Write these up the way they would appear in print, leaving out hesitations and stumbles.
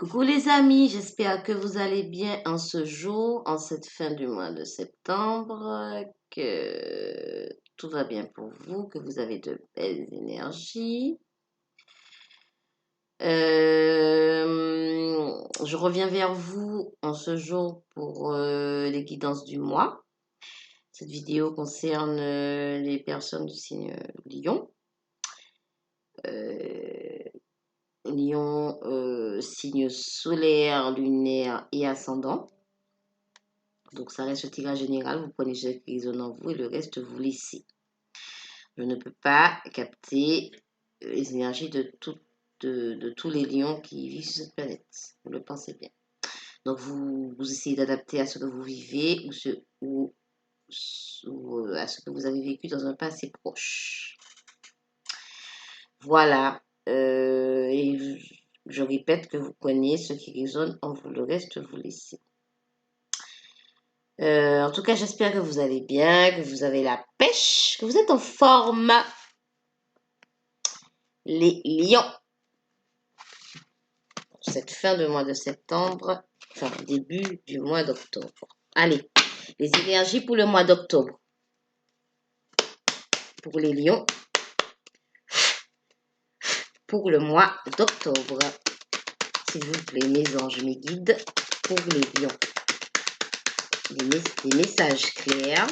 Coucou les amis, j'espère que vous allez bien en ce jour, en cette fin du mois de septembre, que tout va bien pour vous, que vous avez de belles énergies. Je reviens vers vous en ce jour pour les guidances du mois. Cette vidéo concerne les personnes du signe Lion. Euh, Lion, signe solaire, lunaire et ascendant. Donc, ça reste le tirage général. Vous prenez ce qui résonne en vous et le reste, vous laissez. Je ne peux pas capter les énergies de tous les lions qui vivent sur cette planète. Vous le pensez bien. Donc, vous essayez d'adapter à ce que vous vivez ou à ce que vous avez vécu dans un passé proche. Voilà. Et je répète que vous prenez ce qui résonne en vous. Le reste, vous laissez. En tout cas, j'espère que vous allez bien, que vous avez la pêche, que vous êtes en forme. Les lions. Cette fin de mois de septembre, enfin début du mois d'octobre. Allez, les énergies pour le mois d'octobre. Pour les lions. Pour le mois d'octobre. S'il vous plaît, mes anges, mes guides. Pour les lions. Des messages clairs.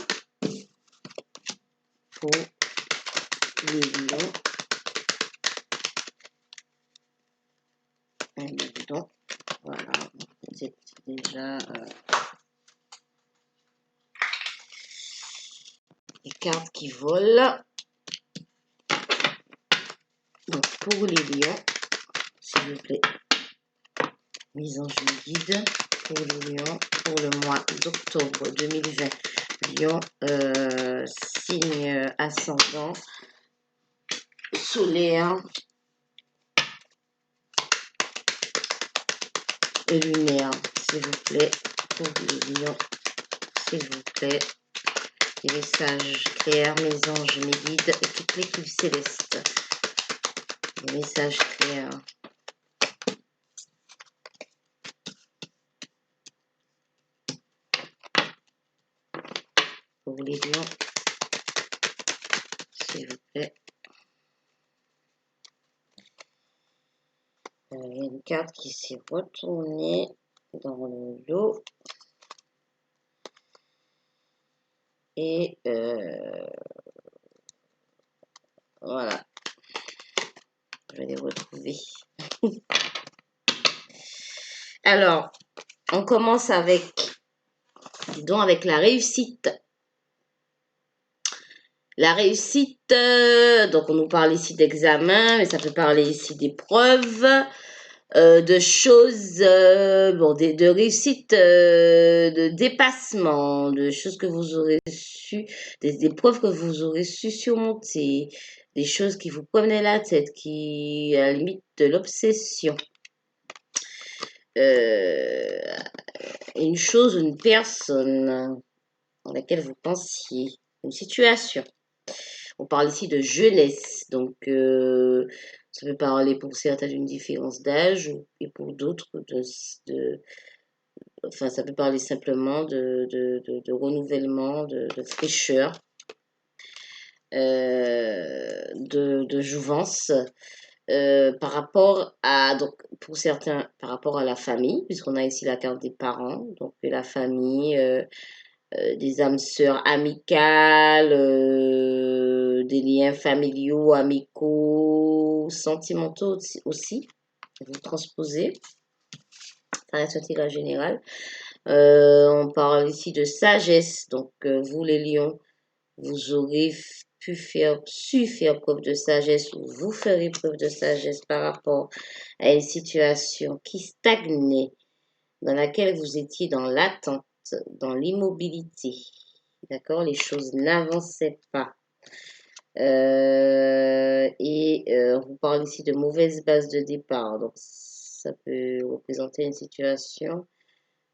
Pour les lions. Donc, voilà, c'est déjà les cartes qui volent. Donc, pour les lions, s'il vous plaît, mes anges guides, pour les lions, pour le mois d'octobre 2020, lion, signe ascendant, solaire et lunaire, s'il vous plaît, pour les lions, s'il vous plaît, les messages clairs, mes anges, mes guides et toute l'équipe céleste. Les messages clairs. Pour les lions, s'il vous plaît. Il y a une carte qui s'est retournée dans le lot. Et voilà. Je vais les retrouver. Alors, on commence avec, avec la réussite. La réussite, donc on nous parle ici d'examen, mais ça peut parler ici d'épreuves, de choses, de réussite, de dépassement, de choses que vous aurez su, des épreuves que vous aurez su surmonter, des choses qui vous prenaient la tête, qui, à la limite, de l'obsession. Une chose, une personne à laquelle vous pensiez, une situation. On parle ici de jeunesse, donc ça peut parler pour certains d'une différence d'âge et pour d'autres enfin ça peut parler simplement de renouvellement, de fraîcheur, de jouvence. Par rapport à, donc pour certains, par rapport à la famille, puisqu'on a ici la carte des parents, donc la famille, des âmes sœurs amicales, des liens familiaux, amicaux, sentimentaux aussi. Vous transposez, ça reste un tirage général. On parle ici de sagesse, donc vous les lions, vous aurez su faire preuve de sagesse ou vous ferez preuve de sagesse par rapport à une situation qui stagnait, dans laquelle vous étiez dans l'attente, dans l'immobilité. D'accord? Les choses n'avançaient pas. On vous parle ici de mauvaise base de départ. Donc, ça peut représenter une situation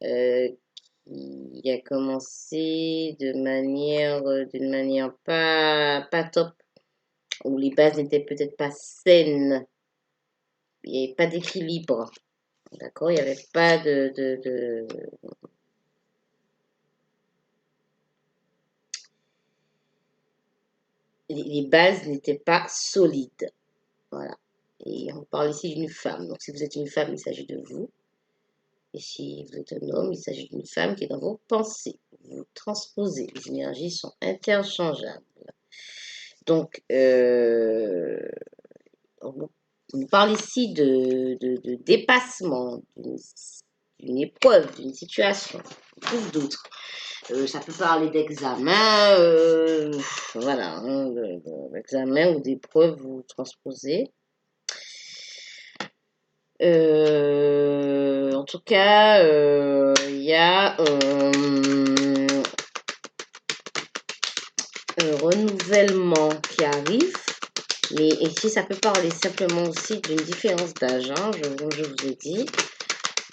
qui a commencé d'une manière pas top, où les bases n'étaient peut-être pas saines, il n'y avait pas d'équilibre. D'accord? Il n'y avait pas les bases n'étaient pas solides. Voilà. Et on parle ici d'une femme. Donc, si vous êtes une femme, il s'agit de vous. Et si vous êtes un homme, il s'agit d'une femme qui est dans vos pensées. Vous transposez. Les énergies sont interchangeables. Donc, on parle ici de dépassement, d'une épreuve, d'une situation, d'autres. Ça peut parler d'examen, voilà, hein, d'examen ou d'épreuve vous transposez. En tout cas, il y a un renouvellement qui arrive. Mais ici, ça peut parler simplement aussi d'une différence d'âge, hein, comme je vous ai dit.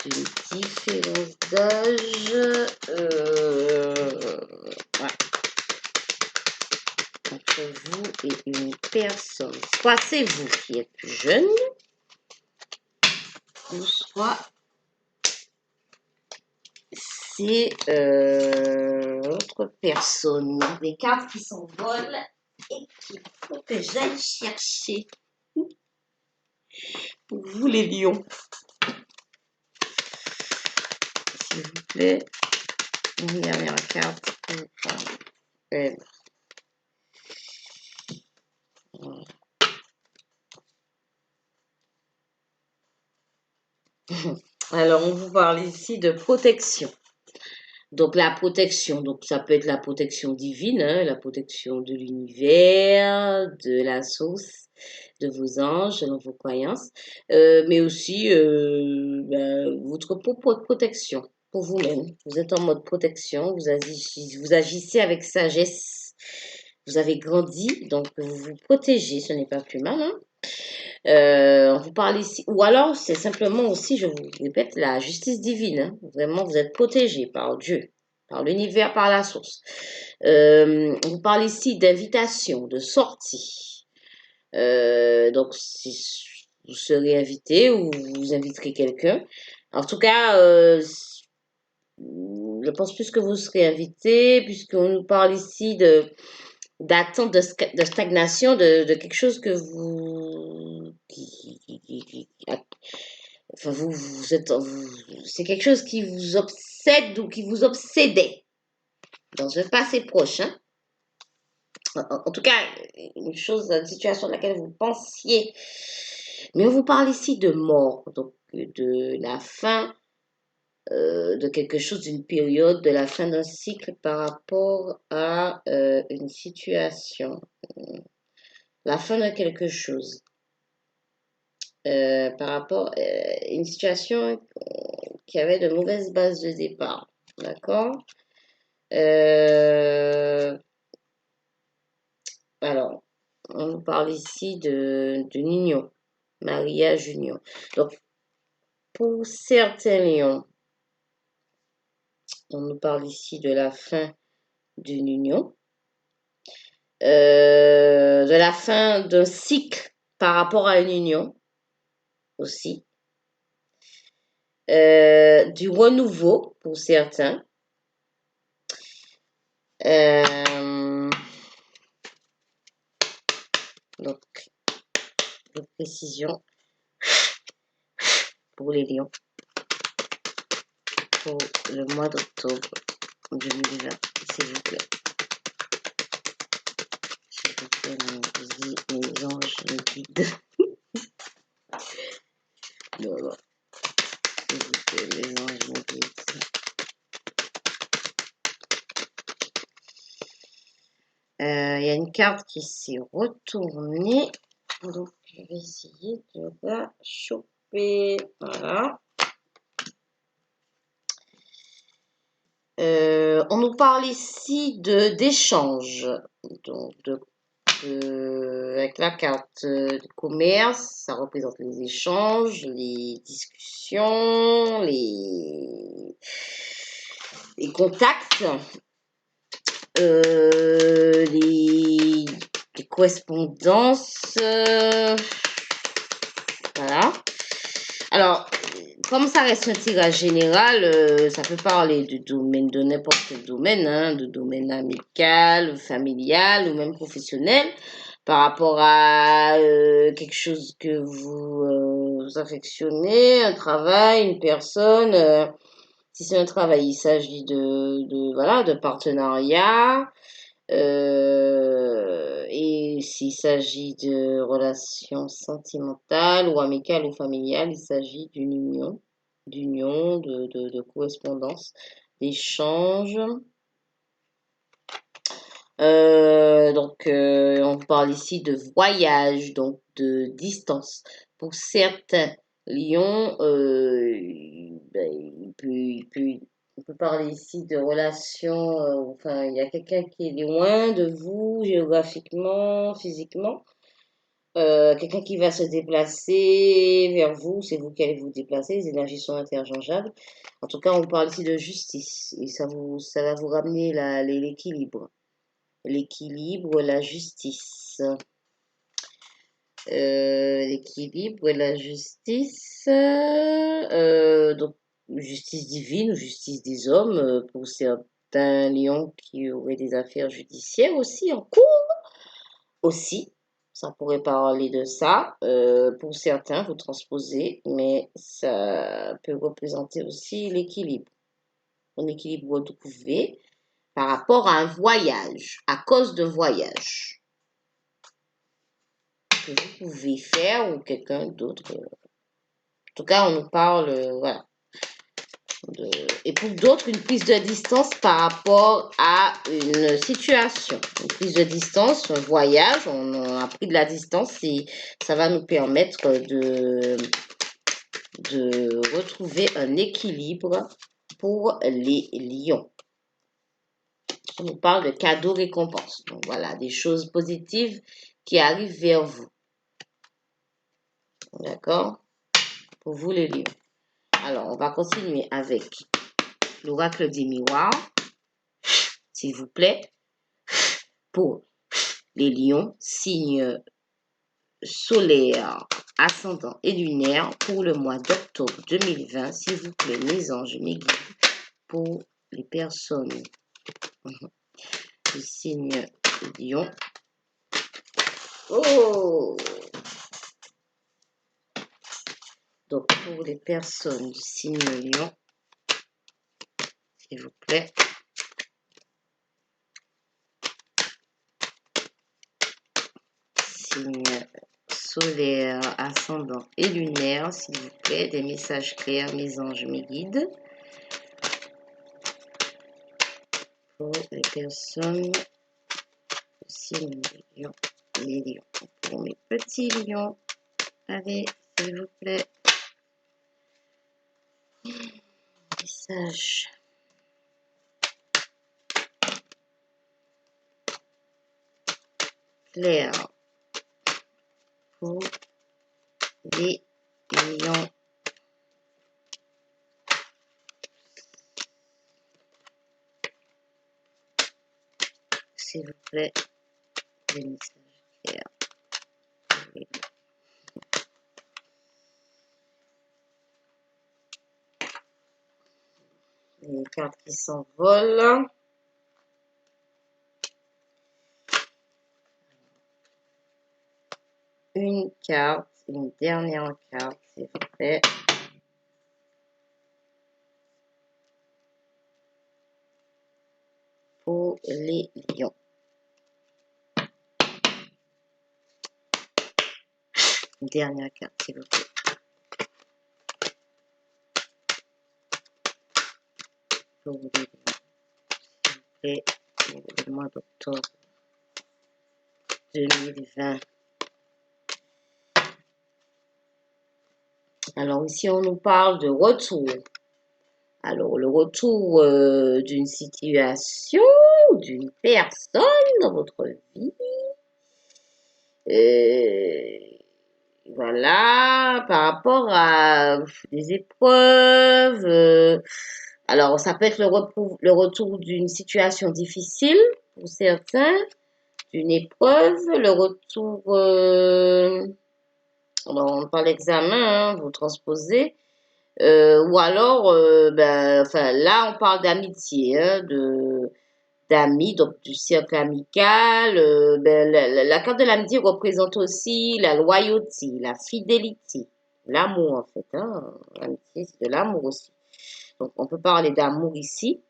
D'une différence d'âge. Ouais, entre vous et une personne. Soit c'est vous qui êtes plus jeune, ou soit c'est autre personne. Des cartes qui s'envolent et qu'il faut que j'aille chercher. Pour vous les lions. S'il vous plaît. Une dernière carte. Alors, on vous parle ici de protection. Donc, la protection, donc ça peut être la protection divine, hein, la protection de l'univers, de la source, de vos anges, selon vos croyances, mais aussi votre propre protection pour vous-même. Vous êtes en mode protection, vous agissez avec sagesse. Vous avez grandi, donc vous vous protégez, ce n'est pas plus mal, hein. On vous parle ici, ou alors c'est simplement aussi, je vous répète, la justice divine, hein. Vraiment, vous êtes protégé par Dieu, par l'univers, par la source. On vous parle ici d'invitation, de sortie. Donc, si vous serez invité ou vous inviterez quelqu'un. En tout cas, je pense plus que vous serez invité, puisqu'on nous parle ici d'attente, de stagnation, de quelque chose que vous, enfin vous êtes, c'est quelque chose qui vous obsède ou qui vous obsédait dans un passé proche, hein. En tout cas, une chose, une situation à laquelle vous pensiez. Mais on vous parle ici de mort, donc de la fin de quelque chose, d'une période, de la fin d'un cycle par rapport à une situation, la fin de quelque chose, par rapport à une situation qui avait de mauvaises bases de départ. D'accord? Alors, on nous parle ici d'une union, mariage, union. Donc, pour certains lions, on nous parle ici de la fin d'une union, de la fin d'un cycle par rapport à une union aussi, du renouveau pour certains. Donc, de précision pour les lions pour le mois d'octobre 2020, s'il vous plaît. S'il vous plaît, mes anges, mes guides. Non, non. S'il vous plaît, mes anges, mes guides. Il y a une carte qui s'est retournée. Donc, je vais essayer de la choper. Voilà. On nous parle ici d'échange. Donc, avec la carte du commerce, ça représente les échanges, les discussions, les contacts, les correspondances. Voilà. Alors, comme ça reste un tirage général, ça peut parler du domaine, de n'importe quel domaine, hein, de domaine amical, familial ou même professionnel, par rapport à quelque chose que vous affectionnez, un travail, une personne. Si c'est un travail, il s'agit voilà, de partenariat. Et s'il s'agit de relations sentimentales ou amicales ou familiales, il s'agit d'union, de correspondance, d'échange. On parle ici de voyage, donc de distance. Pour certains lions, on peut parler ici de relations, enfin, il y a quelqu'un qui est loin de vous, géographiquement, physiquement. Quelqu'un qui va se déplacer vers vous, c'est vous qui allez vous déplacer, les énergies sont interchangeables. En tout cas, on parle ici de justice et ça va vous ramener l'équilibre. L'équilibre, la justice. L'équilibre et la justice. Donc, justice divine ou justice des hommes pour certains lions qui auraient des affaires judiciaires aussi en cours. Aussi, ça pourrait parler de ça. Pour certains, vous transposez, mais ça peut représenter aussi l'équilibre. Un équilibre retrouvé par rapport à un voyage, à cause d'un voyage que vous pouvez faire ou quelqu'un d'autre. En tout cas, on nous parle, voilà. Et pour d'autres, une prise de distance par rapport à une situation. Une prise de distance, un voyage, on a pris de la distance et ça va nous permettre de retrouver un équilibre pour les lions. On nous parle de cadeaux récompenses. Donc voilà, des choses positives qui arrivent vers vous. D'accord? Pour vous les lions. Alors, on va continuer avec l'oracle des miroirs, s'il vous plaît, pour les lions, signe solaire, ascendant et lunaire pour le mois d'octobre 2020, s'il vous plaît, mes anges, mes guides, pour les personnes du signe lion. Oh! Donc, pour les personnes du signe lion, s'il vous plaît, signe solaire, ascendant et lunaire, s'il vous plaît, des messages clairs, mes anges, mes guides, pour les personnes du signe lion, les lions. Pour mes petits lions, allez, s'il vous plaît, message clair pour les lions. S'il vous plaît, des messages clairs. Les cartes qui s'envolent. Une carte, une dernière carte, s'il vous plaît. Pour les lions. Une dernière carte, s'il vous plaît. Pour les lions. S'il vous plaît, pour le mois d'octobre 2020. Alors ici, on nous parle de retour. Alors, le retour d'une situation, d'une personne dans votre vie. Voilà, par rapport à des épreuves. Alors, ça peut être le retour d'une situation difficile pour certains, d'une épreuve, le retour, alors on parle d'examen, hein, vous transposez, Ou alors, ben, enfin, là, on parle d'amitié, hein, d'amis, donc du cercle amical. Ben, la carte de l'amitié représente aussi la loyauté, la fidélité, l'amour, en fait. Hein. L'amitié, c'est de l'amour aussi. Donc, on peut parler d'amour ici.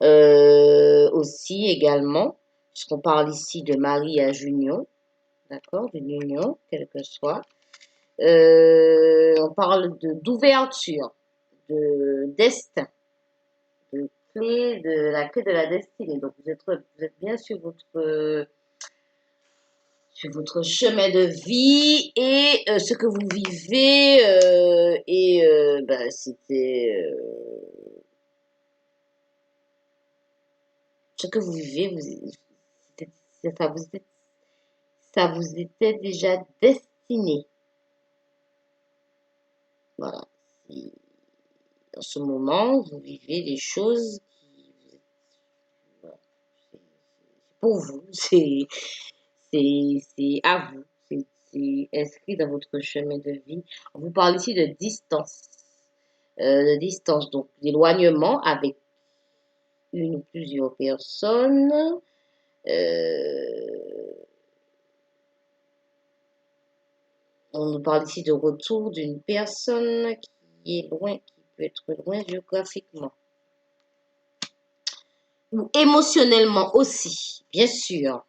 Aussi, également, puisqu'on parle ici de mariage union, d'accord, d'une union, quelle que soit. On parle d'ouverture, de destin, de clé, de la clé de la destinée. Donc vous êtes bien sur votre chemin de vie et ce que vous vivez ben, ce que vous vivez, ça ça vous était déjà destiné. Voilà. Si en ce moment vous vivez des choses qui voilà, c'est pour vous, c'est à vous, c'est inscrit dans votre chemin de vie. On vous parle ici de distance, donc d'éloignement avec une ou plusieurs personnes. Euh, on nous parle ici de retour d'une personne qui est loin, qui peut être loin géographiquement. Ou émotionnellement aussi, bien sûr.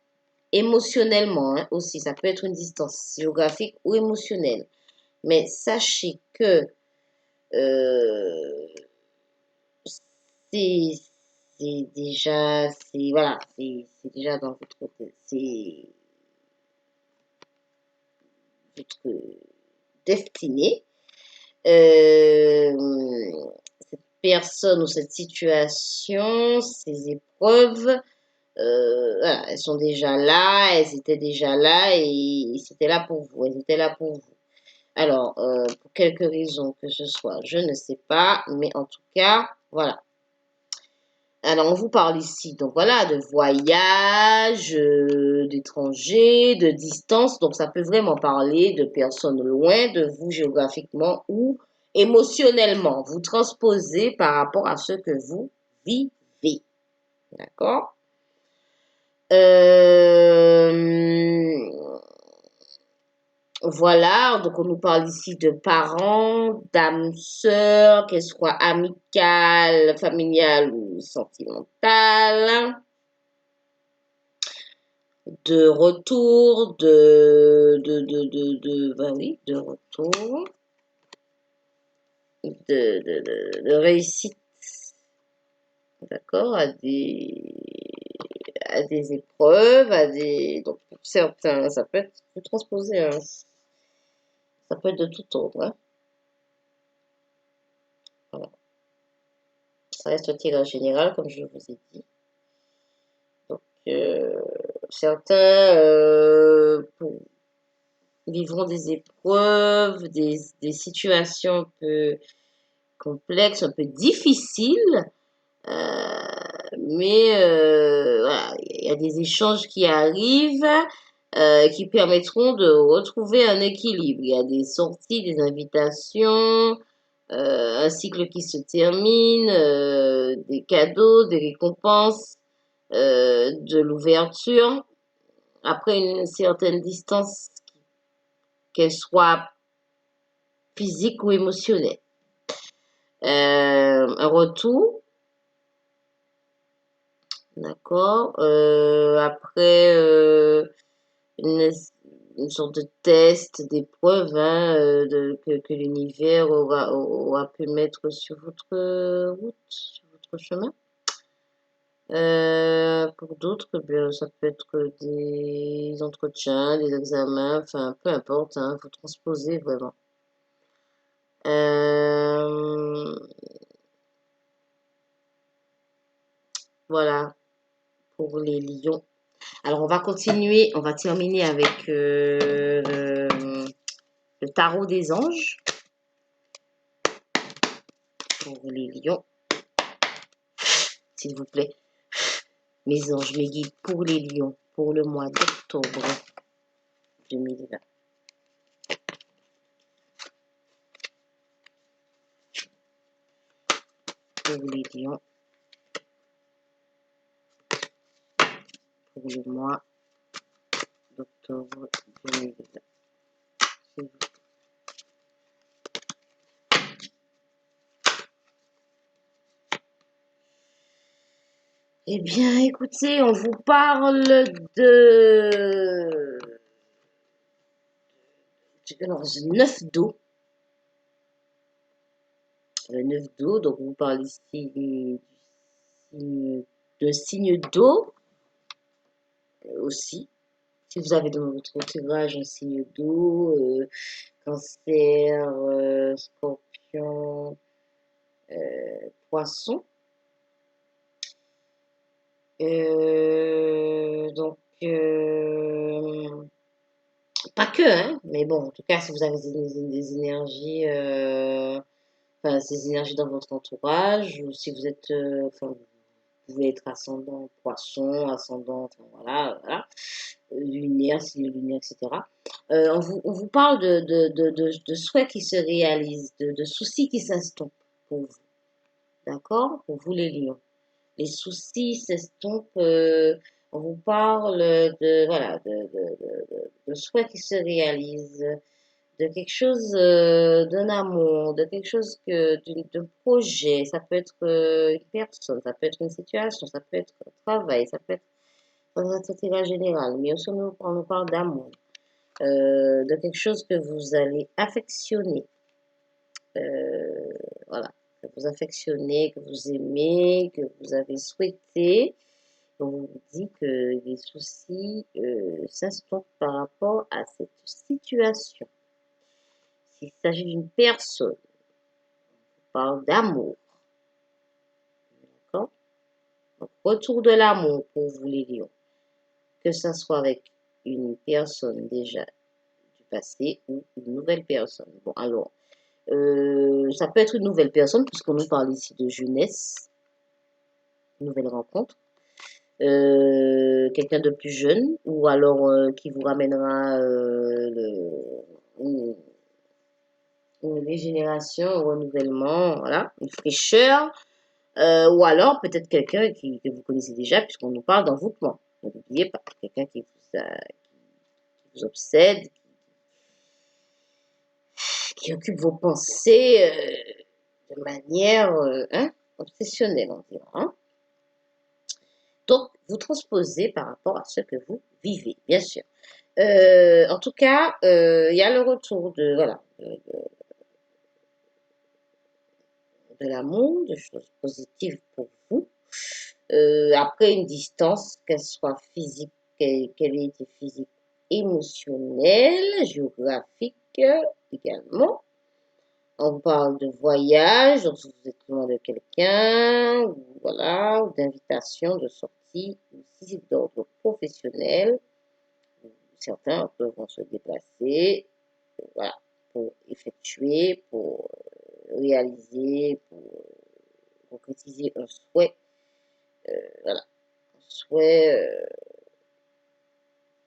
Émotionnellement hein, aussi, ça peut être une distance géographique ou émotionnelle. Mais sachez que euh, c'est c'est déjà, c'est voilà, c'est déjà dans votre destinée. Cette personne ou cette situation, ces épreuves, voilà, elles sont déjà là, elles étaient déjà là et c'était là pour vous, elles étaient là pour vous. Alors, pour quelque raison que ce soit, je ne sais pas, mais en tout cas, voilà. Alors, on vous parle ici, donc voilà, de voyage, d'étrangers, de distance. Donc, ça peut vraiment parler de personnes loin de vous géographiquement ou émotionnellement. Vous transposez par rapport à ce que vous vivez. D'accord? Euh, Voilà, donc on nous parle ici de parents, d'âmes sœurs, qu'elles soient amicales, familiales ou sentimentales, de retour, ben oui, de retour, de réussite, d'accord, à des épreuves, donc pour certains, ça peut être, vous transposer, hein, ça peut être de tout ordre, hein. Voilà. Ça reste un tirage général, comme je vous ai dit. Donc, certains vivront des épreuves, des situations un peu complexes, un peu difficiles, mais voilà, il y a des échanges qui arrivent qui permettront de retrouver un équilibre. Il y a des sorties, des invitations, un cycle qui se termine, des cadeaux, des récompenses, de l'ouverture après une certaine distance, qu'elle soit physique ou émotionnelle. Un retour, d'accord. Après une, une sorte de test, d'épreuve hein, que l'univers aura pu mettre sur votre route, sur votre chemin. Pour d'autres, eh bien, ça peut être des entretiens, des examens, enfin, peu importe, hein, faut transposer vraiment. Euh, voilà pour les lions. Alors, on va continuer, on va terminer avec le tarot des anges pour les lions, s'il vous plaît. Mes anges, mes guides pour les lions, pour le mois d'octobre 2020. pour les lions pour le mois d'octobre 2020. Eh bien, écoutez, on vous parle de... Alors, 9 d'eau. Le 9 d'eau, donc on vous parle ici de signe d'eau aussi. Si vous avez dans votre entourage un signe d'eau, cancer, scorpion, poisson. Donc, pas que, hein, mais bon, en tout cas, si vous avez des énergies, enfin, ces énergies dans votre entourage, ou si vous êtes, enfin, vous pouvez être ascendant poisson, ascendant, enfin, voilà, lunaire, signe lunaire, etc. On vous parle de souhaits qui se réalisent, de soucis qui s'estompent pour vous, d'accord? Pour vous les lions. Les soucis s'estompent, on vous parle voilà, de souhaits qui se réalisent, de quelque chose, d'un amour, de quelque chose d'un projet. Ça peut être une personne, ça peut être une situation, ça peut être un travail, ça peut être dans un intérêt général. Mais aussi, on nous parle d'amour, de quelque chose que vous allez affectionner. Voilà, que vous affectionnez, que vous aimez, que vous avez souhaité. On vous dit que les soucis s'estompent par rapport à cette situation. S'il s'agit d'une personne, on parle d'amour. D'accord? Donc, retour de l'amour pour vous les lions. Que ce soit avec une personne déjà du passé ou une nouvelle personne. Bon, alors, ça peut être une nouvelle personne, puisqu'on nous parle ici de jeunesse, une nouvelle rencontre. Quelqu'un de plus jeune, ou alors qui vous ramènera une, une régénération, un renouvellement, voilà, une fraîcheur, ou alors peut-être quelqu'un que vous connaissez déjà, puisqu'on nous parle d'envoûtement. Ne l'oubliez pas, quelqu'un qui vous obsède, qui occupe vos pensées de manière obsessionnelle, on dirait. Hein. Donc, vous transposez par rapport à ce que vous vivez, bien sûr. En tout cas, il y a le retour voilà, de l'amour, de choses positives pour vous. Après une distance, qu'elle soit physique, qu'elle ait été physique, émotionnelle, géographique également. On parle de voyage, donc si vous êtes loin de quelqu'un, ou voilà, ou d'invitation, de sortie, ou si c'est d'ordre professionnel, certains vont se déplacer, voilà, pour effectuer, pour réaliser, pour concrétiser un souhait, voilà, un souhait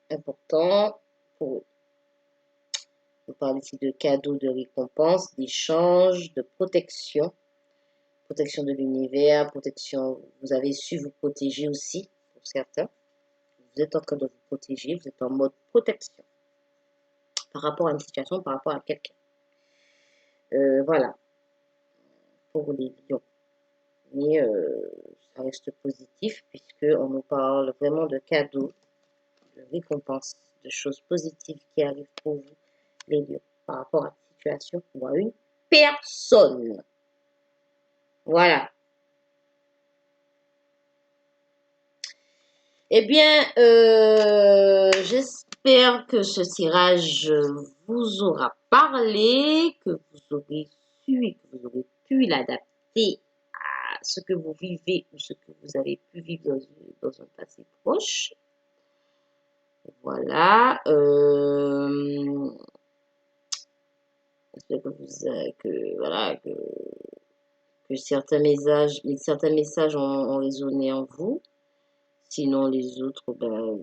important pour eux. On parle ici de cadeaux, de récompenses, d'échanges, de protection de l'univers, protection, vous avez su vous protéger aussi, pour certains. Vous êtes en train de vous protéger, vous êtes en mode protection par rapport à une situation, par rapport à quelqu'un. Voilà, pour les lions. Mais ça reste positif puisqu'on nous parle vraiment de cadeaux, de récompenses, de choses positives qui arrivent pour vous, les lions, par rapport à une situation ou à une personne. Voilà. Eh bien, j'espère que ce tirage vous aura parlé, que vous aurez su et que vous aurez pu l'adapter à ce que vous vivez ou ce que vous avez pu vivre dans un passé proche. Voilà. J'espère que certains messages ont résonné en vous. Sinon, les autres, ben,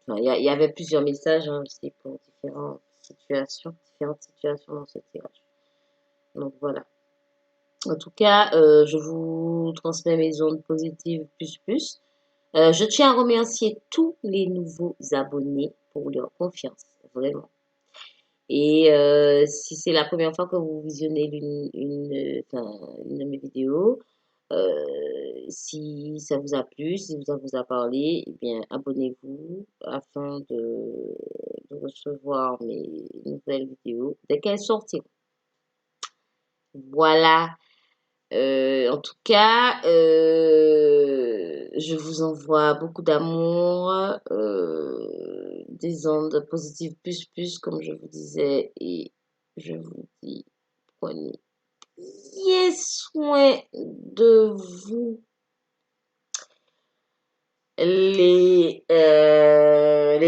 enfin, il y avait plusieurs messages hein, aussi pour différentes situations dans ce tirage. Donc voilà. En tout cas, je vous transmets mes ondes positives plus plus. Je tiens à remercier tous les nouveaux abonnés pour leur confiance, vraiment. Et si c'est la première fois que vous visionnez une de mes vidéos, si ça vous a plu, si ça vous a parlé, eh bien, abonnez-vous afin de recevoir mes nouvelles vidéos dès qu'elles sortiront. Voilà. En tout cas, je vous envoie beaucoup d'amour, des ondes positives plus plus, comme je vous disais, et je vous dis, prenez bien soin de vous, les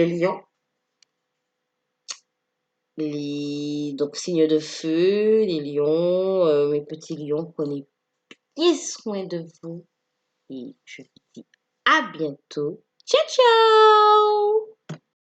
lions, donc signes de feu, les lions, mes petits lions, prenez bien soin de vous. Et je vous dis à bientôt. Ciao, ciao!